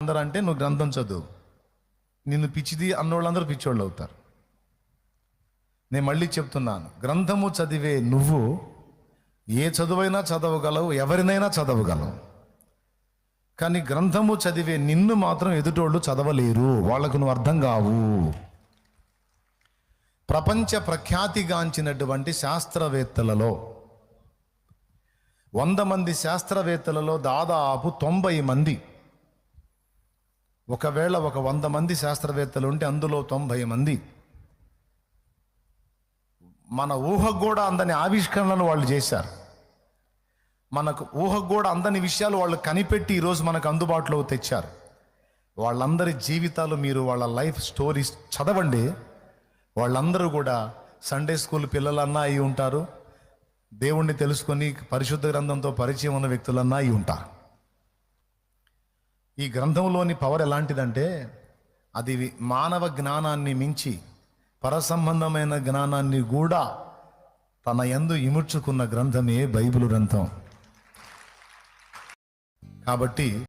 అందరూ అంటే నువ్వు గ్రంథం చదువు, నిన్ను పిచ్చిది అన్నోళ్ళందరూ పిచ్చోళ్ళు అవుతారు. నేను మళ్ళీ చెప్తున్నాను, గ్రంథము చదివే నువ్వు ఏ చదువైనా చదవగలవు, ఎవరినైనా చదవగలవు. కానీ గ్రంథము చదివే నిన్ను మాత్రం ఎదుటోళ్ళు చదవలేరు, వాళ్లకు నువ్వు అర్థం కావు. ప్రపంచ ప్రఖ్యాతిగాంచినటువంటి శాస్త్రవేత్తలలో 100 మంది శాస్త్రవేత్తలలో దాదాపు 90 మంది, ఒకవేళ ఒక 100 మంది శాస్త్రవేత్తలు ఉంటే అందులో 90 మంది మన ఊహకు కూడా అందని ఆవిష్కరణలు వాళ్ళు చేశారు. మనకు ఊహకు కూడా అందని విషయాలు వాళ్ళు కనిపెట్టి ఈరోజు మనకు అందుబాటులో తెచ్చారు. వాళ్ళందరి జీవితాలు మీరు వాళ్ళ లైఫ్ స్టోరీస్ చదవండి. వాళ్ళందరూ కూడా సండే స్కూల్ పిల్లలన్నా అయి ఉంటారు, దేవుణ్ణి తెలుసుకొని పరిశుద్ధ గ్రంథంతో పరిచయం ఉన్న వ్యక్తులన్నా అయి ఉంటారు. ఈ గ్రంథంలోని పవర్ ఎలాంటిదంటే అది మానవ జ్ఞానాన్ని మించి పరసంబంధమైన జ్ఞానాన్ని కూడా తన యందు ఇముడ్చుకున్న గ్రంథమే బైబిల్ గ్రంథం. కాబట్టి